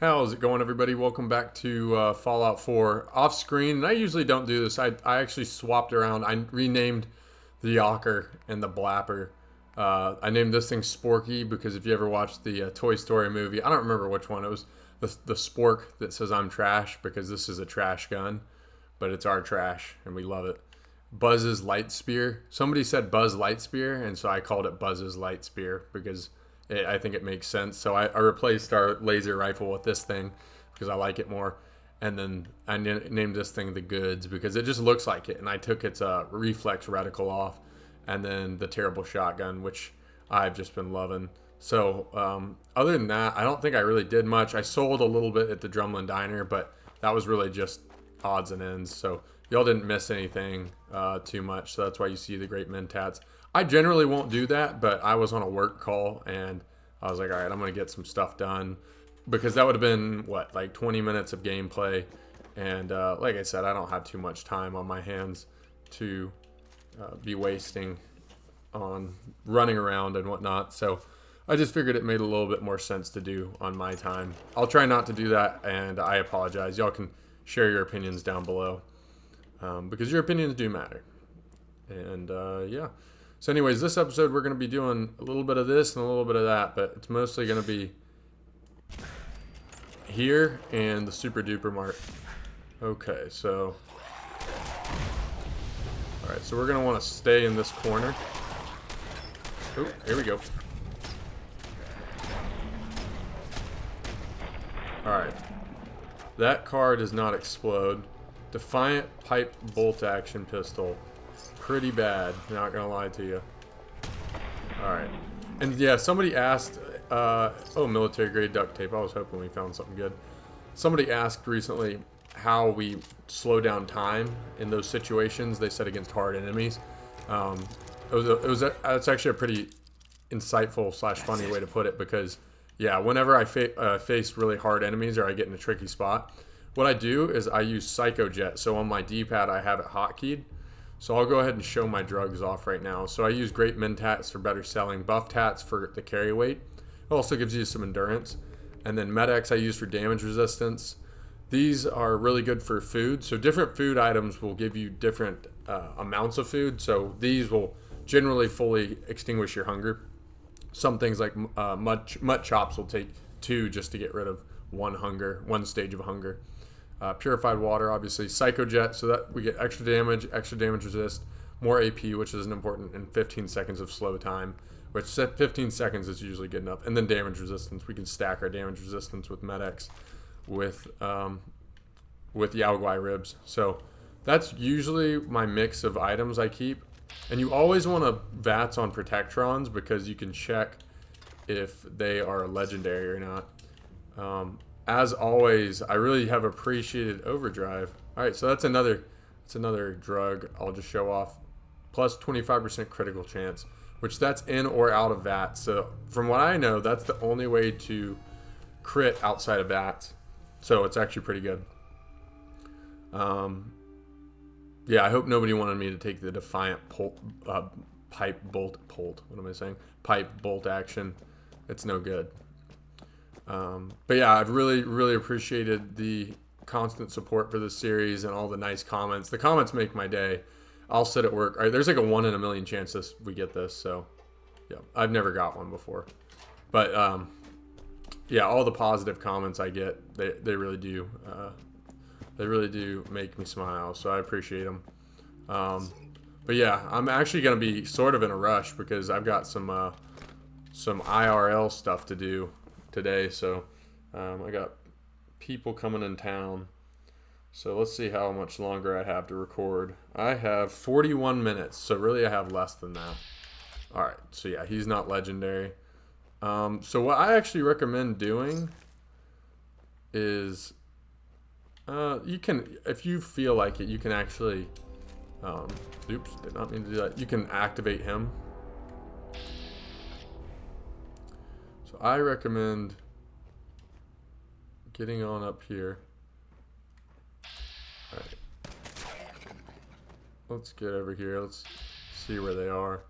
How's it going, everybody? Welcome back to Fallout 4 off screen. And I usually don't do this. I actually swapped around. I renamed the Yocker and the Blapper. I named this thing Sporky because if you ever watched the Toy Story movie, I don't remember which one. It was the Spork that says I'm trash because this is a trash gun, but it's our trash and we love it. Buzz's Light Spear. Somebody said Buzz Light Spear, and so I called it Buzz's Light Spear because I think it makes sense. So I replaced our laser rifle with this thing because I like it more. And then I named this thing the Goods because it just looks like it. And I took its reflex reticle off. And then the Terrible Shotgun, which I've just been loving. So other than that, I don't think I really did much. I sold a little bit at the Drumlin Diner, but that was really just odds and ends. So y'all didn't miss anything too much. So that's why you see the great mentats. I generally won't do that, but I was on a work call and I was like, all right, I'm going to get some stuff done because that would have been, like 20 minutes of gameplay. And like I said, I don't have too much time on my hands to be wasting on running around and whatnot. So I just figured it made a little bit more sense to do on my time. I'll try not to do that, and I apologize. Y'all can share your opinions down below because your opinions do matter. And yeah. So anyways, this episode we're going to be doing a little bit of this and a little bit of that, but it's mostly going to be here and the Super Duper Mart. Okay, so... Alright, so we're going to want to stay in this corner. Oh, here we go. Alright. That car does not explode. Defiant pipe bolt action pistol. Pretty bad, not gonna lie to you. Alright. And yeah, somebody asked, oh, military grade duct tape. I was hoping we found something good. Somebody asked recently how we slow down time in those situations. They said against hard enemies. It's actually a pretty insightful / funny way to put it because, yeah, whenever I face really hard enemies or I get in a tricky spot, what I do is I use Psycho Jet. So on my D-pad, I have it hotkeyed. So I'll go ahead and show my drugs off right now. So I use Great Mentats for better selling, Buff Tats for the carry weight. It also gives you some endurance. And then Med-X I use for damage resistance. These are really good for food. So different food items will give you different amounts of food. So these will generally fully extinguish your hunger. Some things like mutt chops will take 2 just to get rid of one stage of hunger. Purified water, obviously. Psycho Jet, so that we get extra damage resist, more AP, which is important, and 15 seconds of slow time, which 15 seconds is usually good enough. And then damage resistance. We can stack our damage resistance with Med-X with Yao Guai ribs. So that's usually my mix of items I keep. And you always want to VATS on Protectrons because you can check if they are legendary or not. As always, I really have appreciated Overdrive. All right, so that's another drug I'll just show off. Plus 25% critical chance, which that's in or out of VATS. So from what I know, that's the only way to crit outside of VATS. So it's actually pretty good. Yeah, I hope nobody wanted me to take the Defiant pipe bolt. What am I saying? Pipe bolt action. It's no good. But yeah, I've really appreciated the constant support for this series and all the nice comments. The comments make my day. I'll sit at work. All right, there's like a 1 in a million chance we get this. So yeah, I've never got one before. But yeah, all the positive comments I get, they really do. They really do make me smile. So I appreciate them. But yeah, I'm actually going to be sort of in a rush because I've got some IRL stuff to do today, so I got people coming in town, so let's see how much longer I have to record. I have 41 minutes, so really I have less than that. Alright, so yeah, he's not legendary. So what I actually recommend doing is you can, if you feel like it, you can actually oops, did not mean to do that. You can activate him. So I recommend getting on up here. Alright. Let's get over here. Let's see where they are.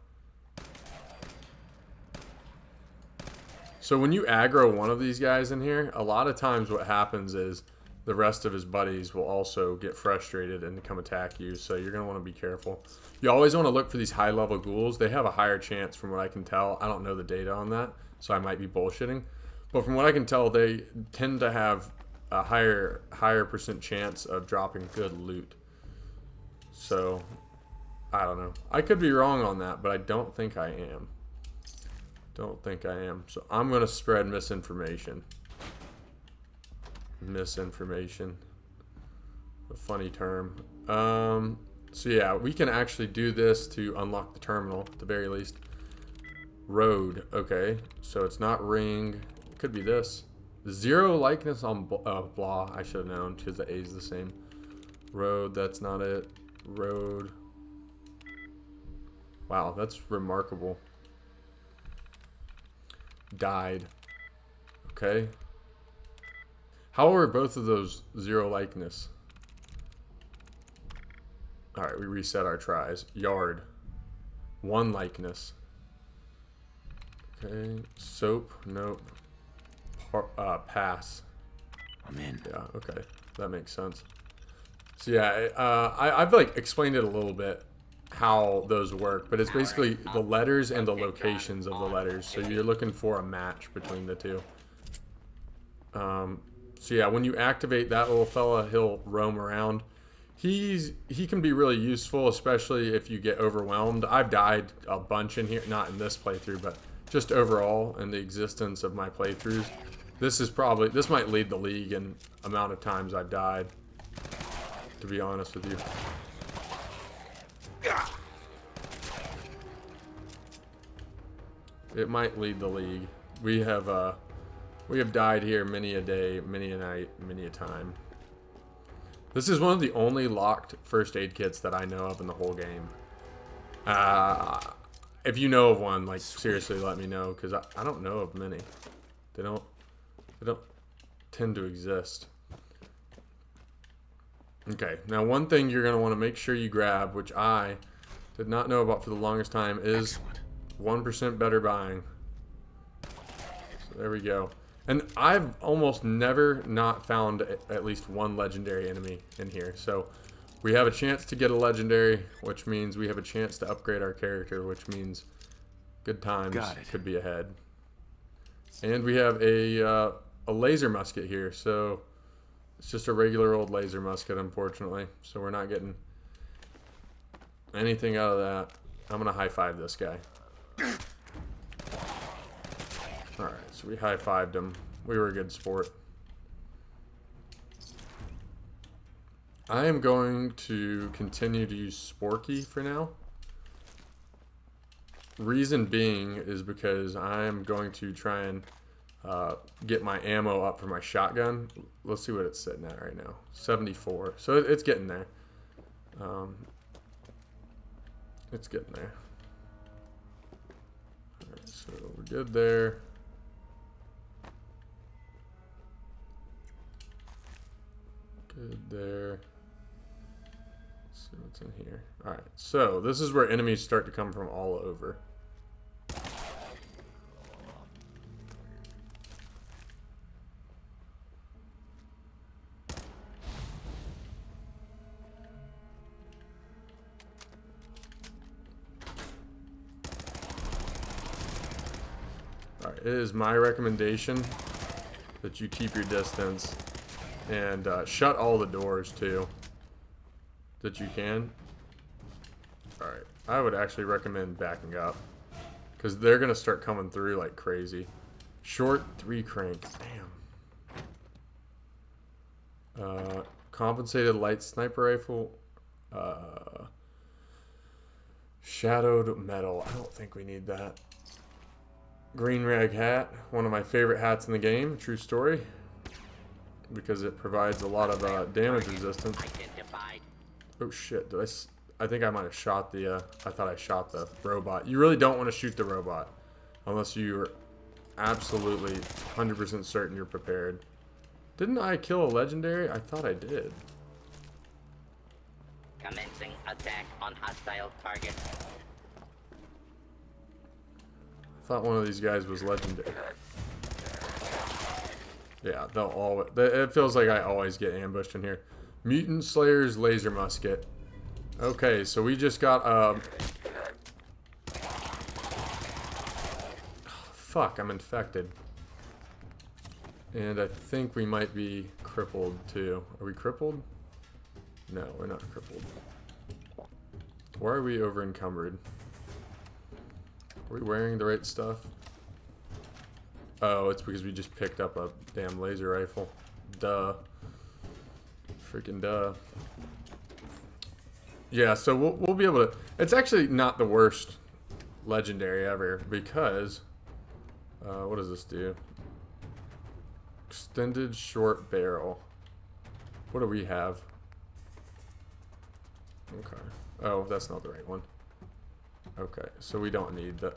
So when you aggro one of these guys in here, a lot of times what happens is the rest of his buddies will also get frustrated and come attack you. So you're going to want to be careful. You always want to look for these high-level ghouls. They have a higher chance from what I can tell. I don't know the data on that, so I might be bullshitting. But from what I can tell, they tend to have a higher percent chance of dropping good loot. So, I don't know. I could be wrong on that, but I don't think I am. Don't think I am. So I'm going to spread misinformation. Misinformation. A funny term. So yeah, we can actually do this to unlock the terminal, at the very least. Road. Okay. So it's not ring. It could be this. Zero likeness on blah. I should have known because the A is the same. Road. That's not it. Road. Wow, that's remarkable. Died. Okay. How are both of those zero likeness? Alright, we reset our tries. Yard. One likeness. Okay. Soap. Nope. Pass. I'm in. Yeah, okay. That makes sense. So yeah, I've like explained it a little bit how those work, but it's basically the letters and the locations of the letters. So you're looking for a match between the two. So yeah, when you activate that little fella, he'll roam around. He can be really useful, especially if you get overwhelmed. I've died a bunch in here, not in this playthrough, but just overall in the existence of my playthroughs. This might lead the league in amount of times I've died, to be honest with you. It might lead the league. We have died here many a day, many a night, many a time. This is one of the only locked first aid kits that I know of in the whole game. If you know of one, like seriously, let me know, because I don't know of many. They don't tend to exist. Okay, now one thing you're going to want to make sure you grab, which I did not know about for the longest time, is 1% better buying. So there we go. And I've almost never not found at least one legendary enemy in here. So we have a chance to get a legendary, which means we have a chance to upgrade our character, which means good times could be ahead. And we have a laser musket here, so it's just a regular old laser musket, unfortunately. So we're not getting anything out of that. I'm going to high-five this guy. Alright, so we high-fived him. We were a good sport. I am going to continue to use Sporky for now. Reason being is because I am going to try and get my ammo up for my shotgun. Let's see what it's sitting at right now. 74. So it's getting there. It's getting there. Alright, so we're good there. Good there. Let's see what's in here. Alright, so this is where enemies start to come from all over. Alright, it is my recommendation that you keep your distance and shut all the doors too that you can. Alright, I would actually recommend backing up because they're gonna start coming through like crazy. Short 3 crank, damn. Compensated light sniper rifle, shadowed metal. I don't think we need that. Green rag hat, one of my favorite hats in the game, true story, because it provides a lot of damage resistance. Oh shit, I think I might have shot the, I thought I shot the robot. You really don't want to shoot the robot unless you're absolutely 100% certain you're prepared. Didn't I kill a legendary? I thought I did. Commencing attack on hostile target. I thought one of these guys was legendary. Yeah, they'll always. It feels like I always get ambushed in here. Mutant Slayer's laser musket. Okay, so we just got fuck, I'm infected. And I think we might be crippled too. Are we crippled? No, we're not crippled. Why are we over encumbered? Are we wearing the right stuff? Oh, it's because we just picked up a damn laser rifle. Duh. Freaking duh. Yeah, so we'll be able to... It's actually not the worst legendary ever because... what does this do? Extended short barrel. What do we have? Okay. Oh, that's not the right one. Okay, so we don't need the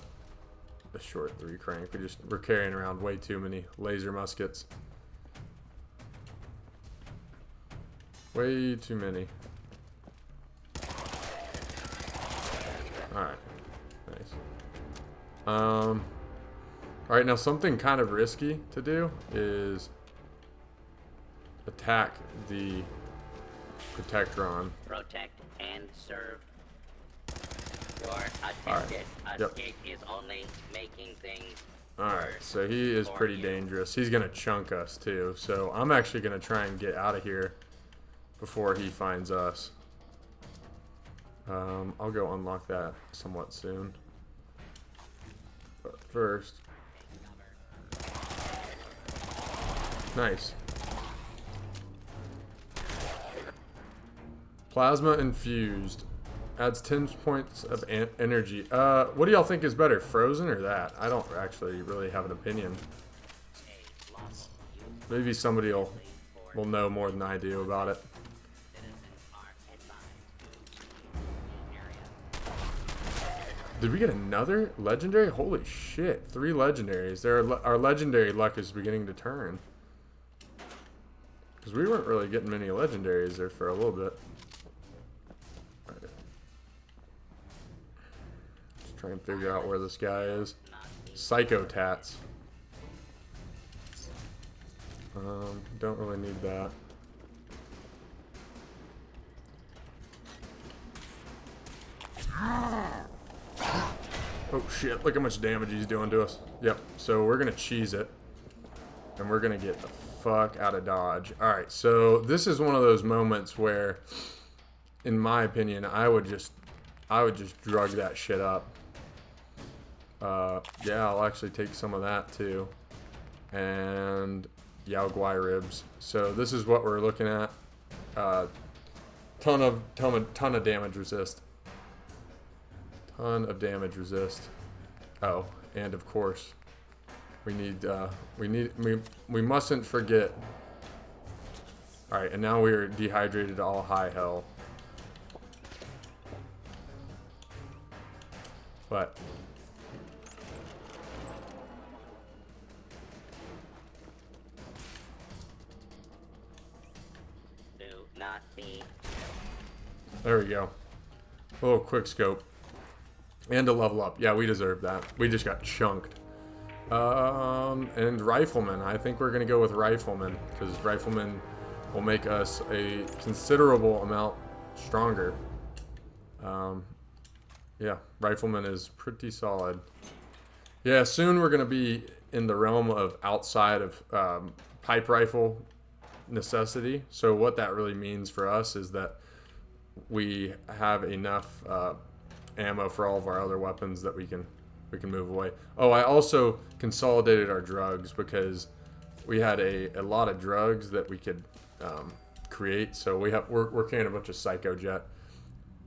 short 3 crank. We're carrying around way too many laser muskets. Way too many. Alright. Nice. Alright, now something kind of risky to do is attack the Protectron. Protect and serve. Your attempted escape is only making things Alright, so he is pretty dangerous. He's going to chunk us too. So I'm actually going to try and get out of here before he finds us. I'll go unlock that somewhat soon. But first... Nice. Plasma infused. Adds 10 points of energy. What do y'all think is better, frozen or that? I don't actually really have an opinion. Maybe somebody will know more than I do about it. Did we get another legendary? Holy shit, 3 legendaries. Our legendary luck is beginning to turn. Because we weren't really getting many legendaries there for a little bit. Try and figure out where this guy is. Psycho Tats. Don't really need that. Oh shit, look how much damage he's doing to us. Yep, so we're gonna cheese it. And we're gonna get the fuck out of Dodge. Alright, so this is one of those moments where, in my opinion, I would just drug that shit up. Yeah, I'll actually take some of that too. And Yao Guai ribs. So this is what we're looking at. Ton of damage resist. Ton of damage resist. Oh, and of course, we mustn't forget. All right, and now we are dehydrated to all high hell. But not be. There we go. A little quick scope. And a level up. Yeah, we deserve that. We just got chunked. And Rifleman. I think we're going to go with Rifleman. Because Rifleman will make us a considerable amount stronger. Yeah, Rifleman is pretty solid. Yeah, soon we're going to be in the realm of outside of pipe rifle necessity. So what that really means for us is that we have enough ammo for all of our other weapons that we can move away. Oh, I also consolidated our drugs because we had a lot of drugs that we could create. So we're carrying a bunch of Psycho Jet.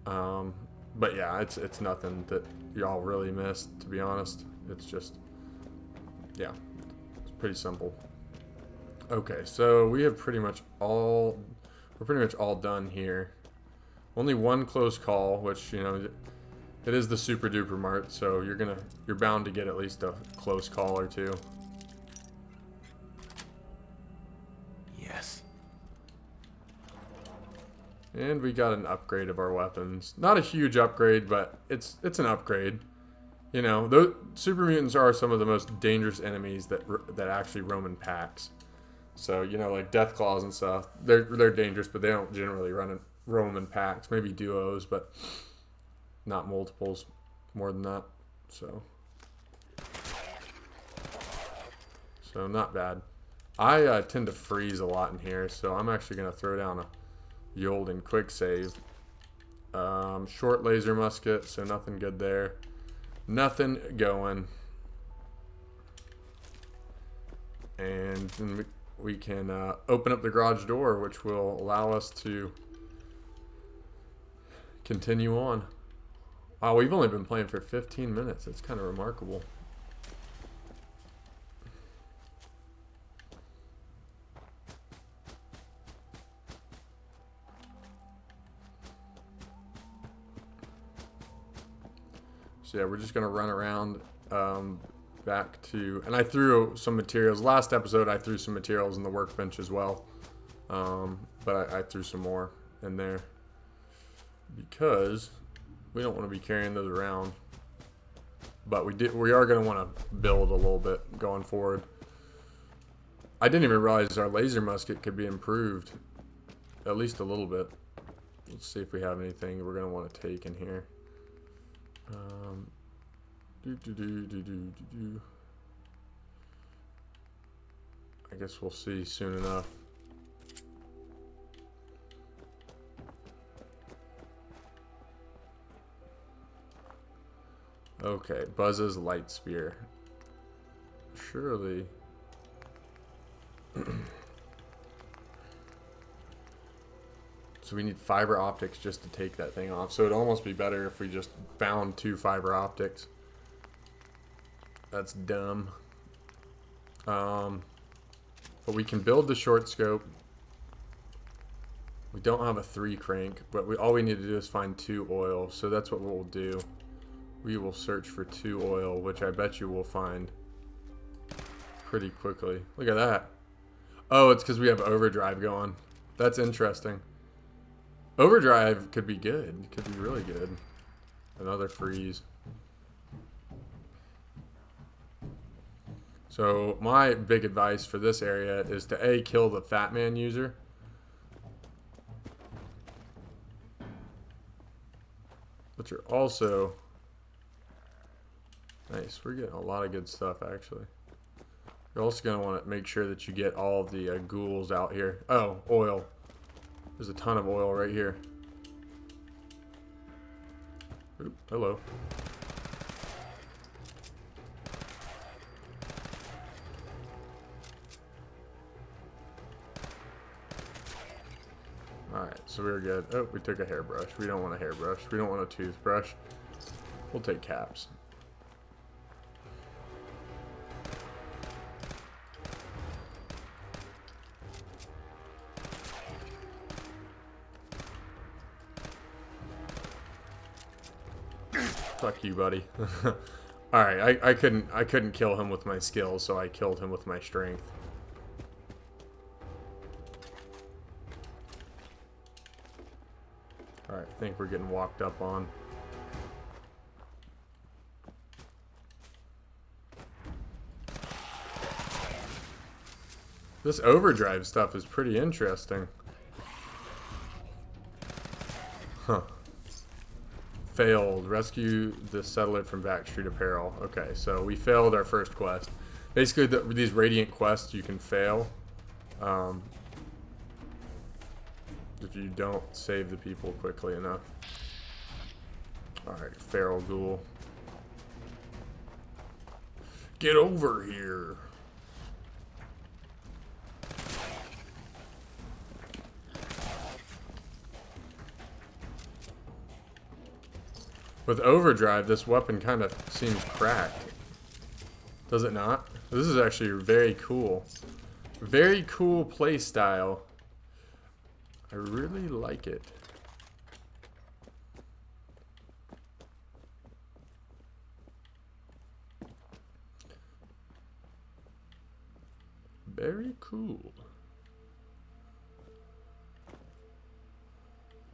But yeah, it's nothing that y'all really missed, to be honest. It's just, yeah, it's pretty simple. Okay, so we have we're pretty much all done here. Only one close call, which, you know, it is the super duper mart, so you're bound to get at least a close call or two. Yes. And we got an upgrade of our weapons. Not a huge upgrade, but it's an upgrade. You know, those super mutants are some of the most dangerous enemies that actually roam in packs. So, you know, like death claws and stuff, they're dangerous, but they don't generally roam in packs. Maybe duos, but not multiples more than that. So not bad. I tend to freeze a lot in here, so I'm actually going to throw down a Yold and quick save. Short laser musket, so nothing good there. Nothing going. And then we can open up the garage door, which will allow us to continue on. Wow, we've only been playing for 15 minutes. It's kind of remarkable. So yeah, we're just going to run around back to... And I threw some materials. Last episode, I threw some materials in the workbench as well. But I threw some more in there. Because we don't want to be carrying those around. But we are going to want to build a little bit going forward. I didn't even realize our laser musket could be improved. At least a little bit. Let's see if we have anything we're going to want to take in here. I guess we'll see soon enough. Okay, Buzz's light spear. Surely. So we need fiber optics just to take that thing off. So it'd almost be better if we just found 2 fiber optics. That's dumb. But we can build the short scope. We don't have a 3 crank, but all we need to do is find 2 oil. So that's what we'll do. We will search for 2 oil, which I bet you will find pretty quickly. Look at that. Oh, it's because we have overdrive going. That's interesting. Overdrive could be good. It could be really good. Another freeze. So my big advice for this area is to A, kill the Fat Man user. But you're also... Nice. We're getting a lot of good stuff, actually. You're also going to want to make sure that you get all of the ghouls out here. Oh, oil. There's a ton of oil right here. Oop, hello. Alright, so we were good. Oh, we took a hairbrush. We don't want a hairbrush. We don't want a toothbrush. We'll take caps. Fuck you, buddy. Alright, I couldn't kill him with my skills, so I killed him with my strength. Alright, I think we're getting walked up on. This overdrive stuff is pretty interesting. Huh. Failed. Rescue the settler from Backstreet Apparel. Okay, so we failed our first quest. Basically, these Radiant quests you can fail if you don't save the people quickly enough. Alright, feral ghoul. Get over here. With overdrive, this weapon kind of seems cracked. Does it not? This is actually very cool. Very cool play style. I really like it. Very cool.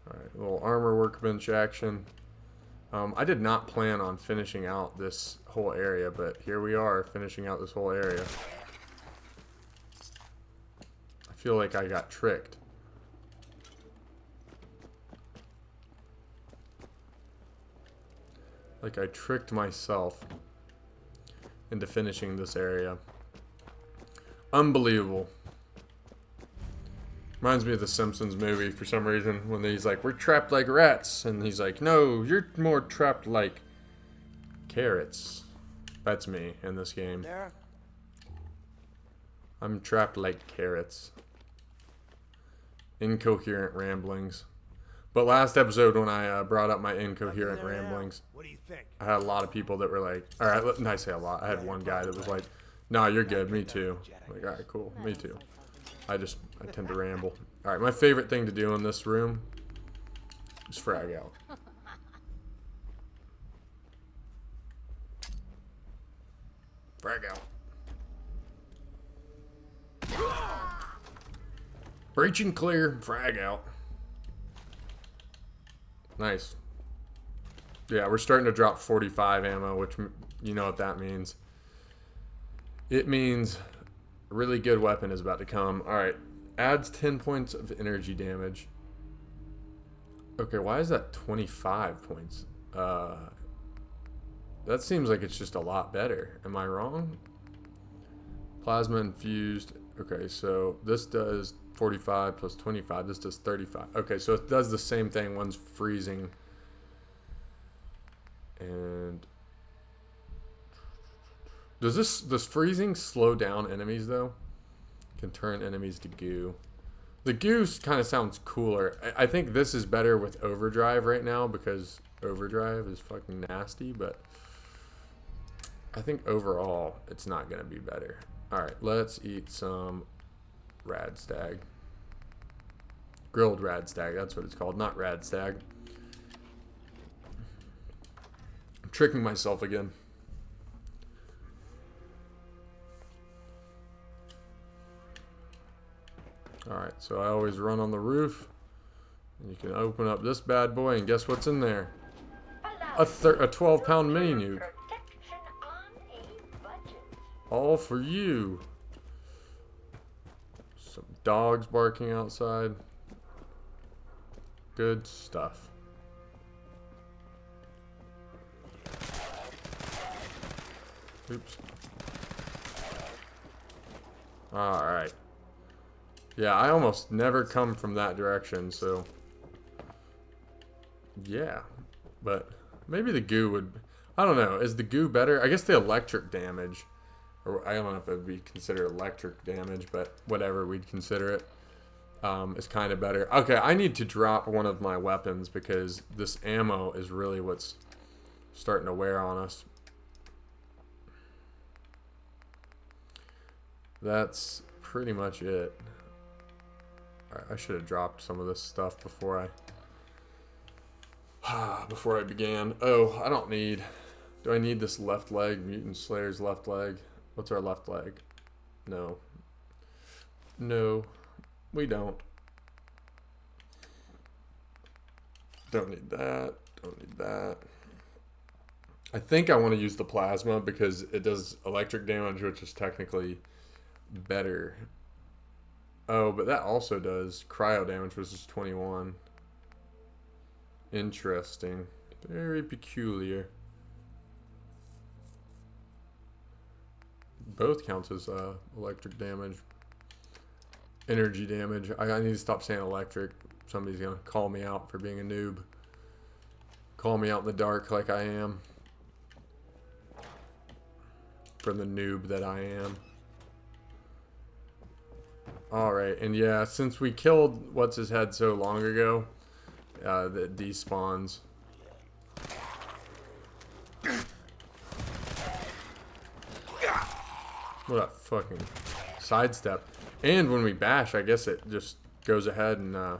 Alright, a little armor workbench action. I did not plan on finishing out this whole area, but here we are, finishing out this whole area. feel like I got tricked. Like I tricked myself into finishing this area. Unbelievable. Reminds me of the Simpsons movie for some reason when he's like, we're trapped like rats. And he's like, no, you're more trapped like carrots. That's me in this game. There. I'm trapped like carrots. Incoherent ramblings. But last episode when I brought up my incoherent ramblings, What do you think? I had a lot of people that were like, alright, I say a lot. I had one guy that was like, nah, you're good, me too. I'm like, alright, cool, me too. I tend to ramble. Alright, my favorite thing to do in this room is frag out. Frag out. Breach and clear, frag out. Nice. Yeah, we're starting to drop 45 ammo, which you know what that means. It means a really good weapon is about to come. Alright, adds 10 points of energy damage. Okay, why is that 25 points? That seems like it's just a lot better. Am I wrong? Plasma infused. Okay, so this does 45 plus 25. This does 35. Okay, so it does the same thing. One's freezing. And does freezing slow down enemies though? Can turn enemies to goo. The goo kind of sounds cooler. I think this is better with overdrive right now because overdrive is fucking nasty, but I think overall it's not gonna be better. Alright, let's eat some rad stag. Grilled rad stag, that's what it's called, not rad stag. I'm tricking myself again. Alright, so I always run on the roof. And you can open up this bad boy and guess what's in there? A 12-pound mini nuke. All for you. Some dogs barking outside. Good stuff. Oops. Alright. Yeah, I almost never come from that direction, so... yeah. But maybe the goo would... I don't know. Is the goo better? I guess the electric damage... or I don't know if it would be considered electric damage, but whatever we'd consider it, is kind of better. Okay, I need to drop one of my weapons because this ammo is really what's starting to wear on us. That's pretty much it. I should have dropped some of this stuff before I began. Oh, I don't need... do I need this left leg? Mutant Slayer's left leg. What's our left leg? No. No. We don't. Don't need that. Don't need that. I think I want to use the plasma because it does electric damage, which is technically better. Oh, but that also does cryo damage, which is 21. Interesting. Very peculiar. Both counts as electric damage. Energy damage. I need to stop saying electric. Somebody's going to call me out for being a noob. Call me out in the dark like I am. For the noob that I am. Alright, and yeah, since we killed What's-His-Head so long ago, that despawns. What a fucking sidestep. And when we bash, I guess it just goes ahead and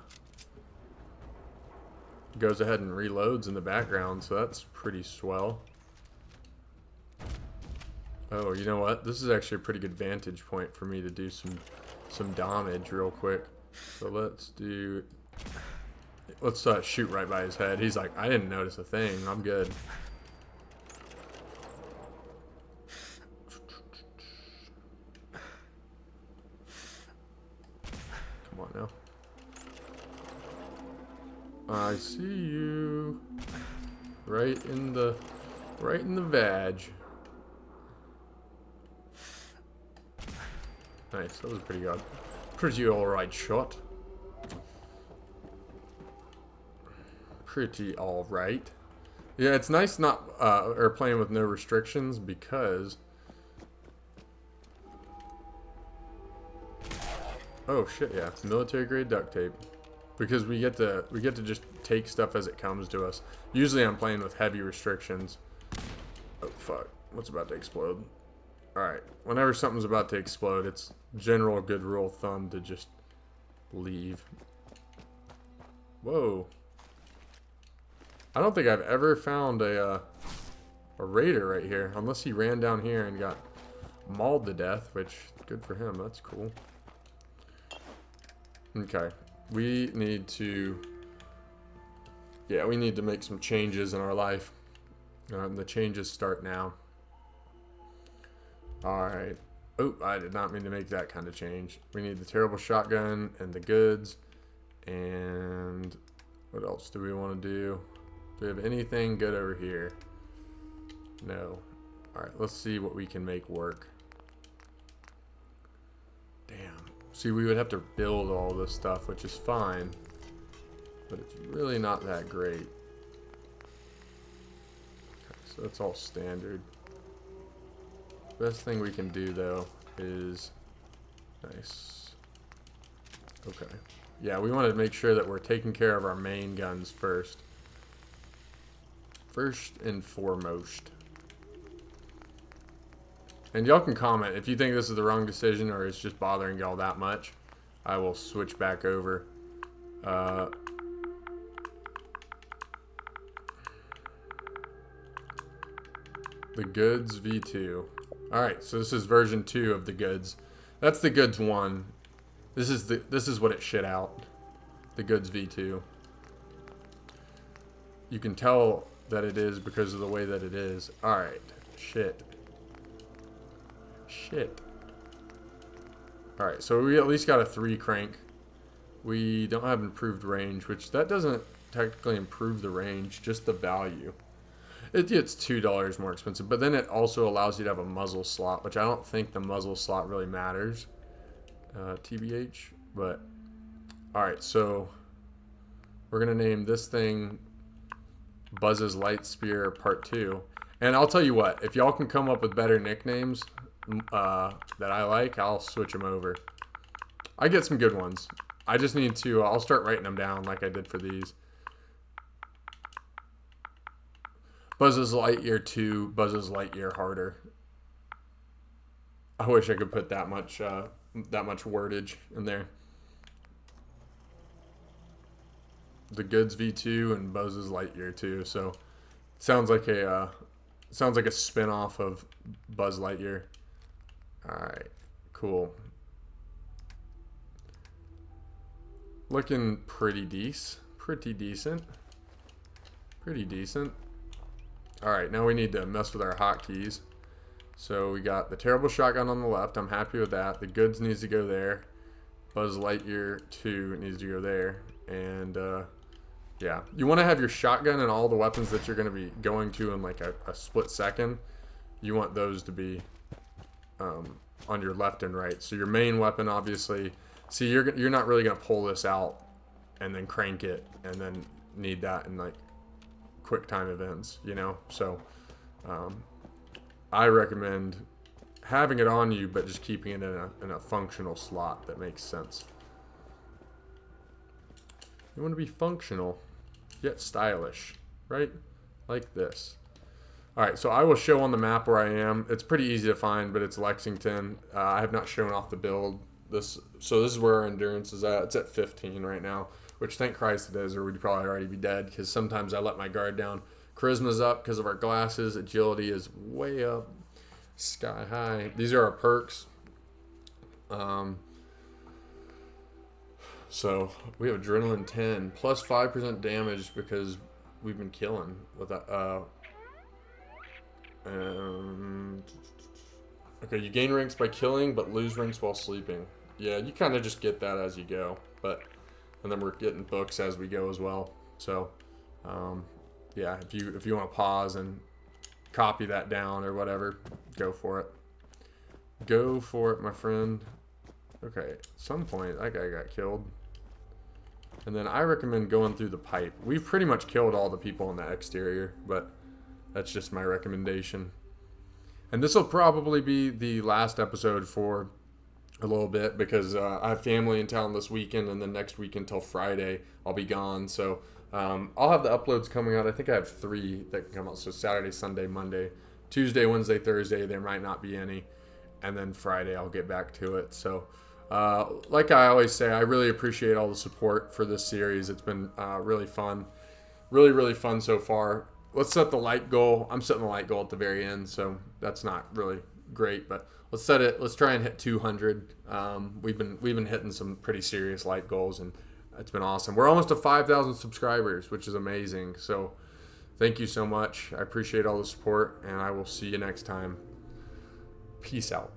reloads in the background, so that's pretty swell. Oh, you know what? This is actually a pretty good vantage point for me to do some damage real quick. So let's shoot right by his head. He's like, I didn't notice a thing. I'm good. now. I see you. Right in the vag. Nice, that was pretty good. Pretty alright shot. Pretty alright. Yeah, it's nice not or playing with no restrictions because oh shit, yeah. Military grade duct tape. Because we get to just take stuff as it comes to us. Usually I'm playing with heavy restrictions. Oh fuck. What's about to explode? Alright. Whenever something's about to explode, it's general good rule of thumb to just leave. Whoa. I don't think I've ever found a raider right here. Unless he ran down here and got mauled to death, which, good for him. That's cool. Okay. We need to... Yeah, we need to make some changes in our life. The changes start now. Alright. Oh, I did not mean to make that kind of change. We need the terrible shotgun and the goods. And what else do we want to do? Do we have anything good over here? No. Alright, let's see what we can make work. Damn. See, we would have to build all this stuff, which is fine. But it's really not that great. Okay, so that's all standard. Best thing we can do, though, is... Nice. Okay. Yeah, we want to make sure that we're taking care of our main guns first. First and foremost. And y'all can comment if you think this is the wrong decision or it's just bothering y'all that much. I will switch back over. The goods V2. Alright, so this is version 2 of the goods. That's the goods 1. This is what it shit out. The goods V2. You can tell that it is because of the way that it is. Alright. Shit. Shit. Alright, so we at least got a 3 crank. We don't have improved range, which that doesn't technically improve the range, just the value. It gets $2 more expensive, but then it also allows you to have a muzzle slot, which I don't think the muzzle slot really matters. TBH, but alright, so we're gonna name this thing Buzz's Light Spear Part 2. And I'll tell you what, if y'all can come up with better nicknames that I like, I'll switch them over. I get some good ones. I just need to, I'll start writing them down like I did for these. Buzz's Lightyear 2, Buzz's Lightyear Harder. I wish I could put that much wordage in there. The Goods V2 and Buzz's Lightyear 2. So sounds like a spin-off of Buzz Lightyear. Alright, cool. Looking pretty decent. Pretty decent. Alright, now we need to mess with our hotkeys. So we got the terrible shotgun on the left. I'm happy with that. The goods needs to go there. Buzz Lightyear 2 needs to go there. And yeah, you want to have your shotgun and all the weapons that you're going to be going to in like a split second. You want those to be on your left and right. So your main weapon, obviously. See, you're not really going to pull this out and then crank it and then need that in like quick time events, you know. So I recommend having it on you, but just keeping it in a functional slot that makes sense. You want to be functional, yet stylish, right? Like this. Alright, so I will show on the map where I am. It's pretty easy to find, but it's Lexington. I have not shown off the build. So this is where our endurance is at. It's at 15 right now, which thank Christ it is, or we'd probably already be dead, because sometimes I let my guard down. Charisma's up because of our glasses. Agility is way up. Sky high. These are our perks. So we have adrenaline 10 plus 5% damage because we've been killing with that. Okay, you gain ranks by killing but lose ranks while sleeping. yeah, you kind of just get that as you go. And then we're getting books as we go as well. So, yeah, if you want to pause and copy that down or whatever, go for it. Go for it, my friend. Okay, at some point that guy got killed. And then I recommend going through the pipe. We've pretty much killed all the people on the exterior, but that's just my recommendation. And this will probably be the last episode for a little bit because I have family in town this weekend, and then next week until Friday I'll be gone. So I'll have the uploads coming out. I think I have 3 that can come out. So Saturday, Sunday, Monday, Tuesday, Wednesday, Thursday, there might not be any. And then Friday I'll get back to it. So like I always say, I really appreciate all the support for this series. It's been really fun. Really, really fun so far. Let's set the like goal. I'm setting the like goal at the very end, so that's not really great, but let's set it. Let's try and hit 200. We've been hitting some pretty serious like goals, and it's been awesome. We're almost to 5,000 subscribers, which is amazing. So thank you so much. I appreciate all the support, and I will see you next time. Peace out.